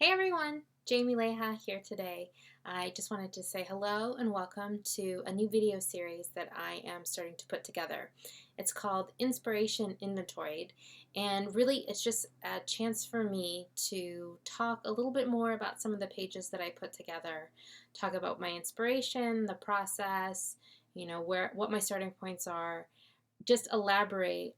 Hey everyone, Jamie Leija here today. I just wanted to say hello and welcome to a new video series that I am starting to put together. It's called Inventoried, and really it's just a chance for me to talk a little bit more about some of the pages that I put together, talk about my inspiration, the process, what my starting points are, just elaborate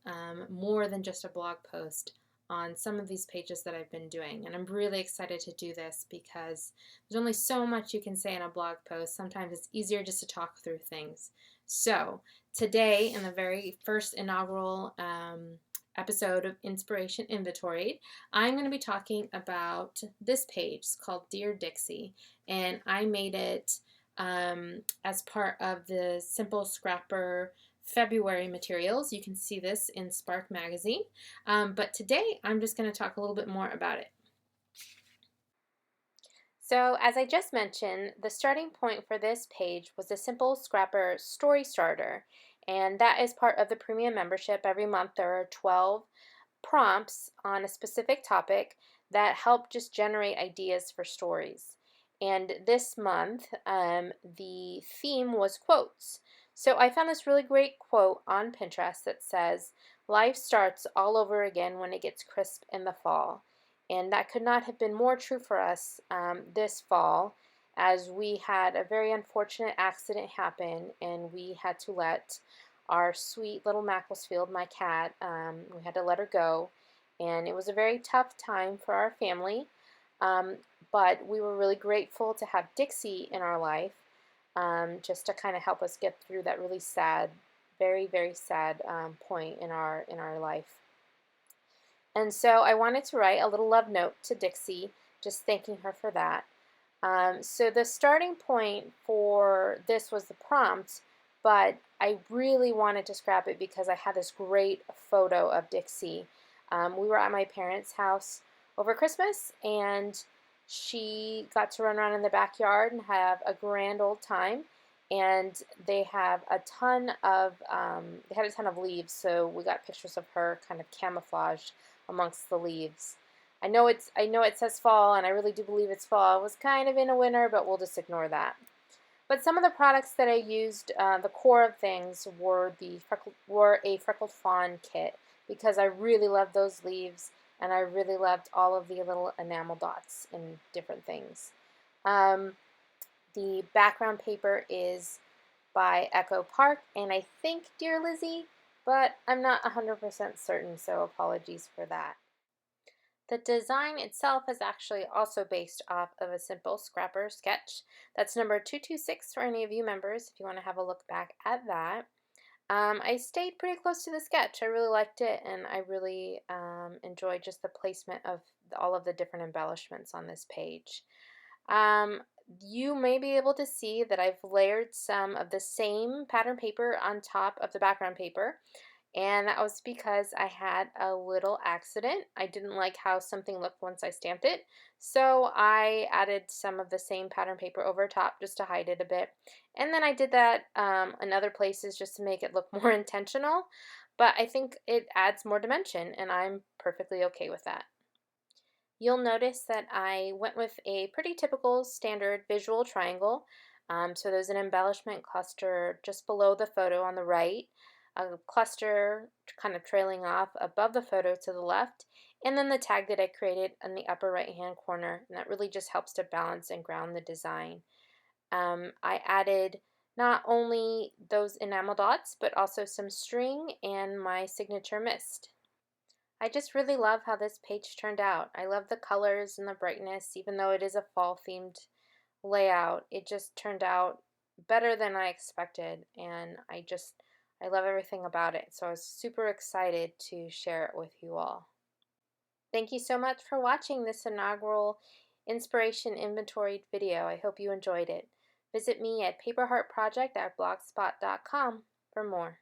more than just a blog post on some of these pages that I've been doing. And I'm really excited to do this because there's only so much you can say in a blog post. Sometimes it's easier just to talk through things. So today, in the very first inaugural episode of Inspiration Inventoried, I'm going to be talking about this page. It's called Dear Dixie, and I made it as part of the Simple Scrapper February materials. You can see this in Spark Magazine, but today I'm just going to talk a little bit more about it. So as I just mentioned, the starting point for this page was the Simple Scrapper Story Starter, and that is part of the premium membership. Every month there are 12 prompts on a specific topic that help just generate ideas for stories. And this month, the theme was quotes. So I found this really great quote on Pinterest that says, "Life starts all over again when it gets crisp in the fall." And that could not have been more true for us this fall, as we had a very unfortunate accident happen and we had to let our sweet little Macclesfield, my cat, we had to let her go. And it was a very tough time for our family, but we were really grateful to have Dixie in our life, just to kind of help us get through that really sad, very, very sad point in our life. And so I wanted to write a little love note to Dixie, just thanking her for that. So the starting point for this was the prompt, but I really wanted to scrap it because I had this great photo of Dixie. We were at my parents' house over Christmas, and she got to run around in the backyard and have a grand old time. And they have a ton of they had a ton of leaves, so we got pictures of her kind of camouflaged amongst the leaves. I know it says fall, and I really do believe it's fall. It was kind of in a winter, but we'll just ignore that. But some of the products that I used, the core of things were a freckled fawn kit, because I really loved those leaves, and I really loved all of the little enamel dots and different things. The background paper is by Echo Park, and I think Dear Lizzie, but I'm not 100% certain, so apologies for that. The design itself is actually also based off of a Simple Scrapper sketch. That's number 226 for any of you members if you want to have a look back at that. I stayed pretty close to the sketch. I really liked it, and I really enjoyed just the placement of all of the different embellishments on this page. You may be able to see that I've layered some of the same pattern paper on top of the background paper, and that was because I had a little accident. I didn't like how something looked once I stamped it, so I added some of the same pattern paper over top just to hide it a bit. And then I did that in other places just to make it look more intentional, but I think it adds more dimension, and I'm perfectly okay with that. You'll notice that I went with a pretty typical standard visual triangle. So there's an embellishment cluster just below the photo on the right, a cluster kind of trailing off above the photo to the left, and then the tag that I created in the upper right hand corner, and that really just helps to balance and ground the design. I added not only those enamel dots, but also some string and my signature mist. I just really love how this page turned out. I love the colors and the brightness, even though it is a fall themed layout. It just turned out better than I expected, and I love everything about it. So I was super excited to share it with you all. Thank you so much for watching this inaugural Inspiration Inventoried video. I hope you enjoyed it. Visit me at paperheartproject@blogspot.com for more.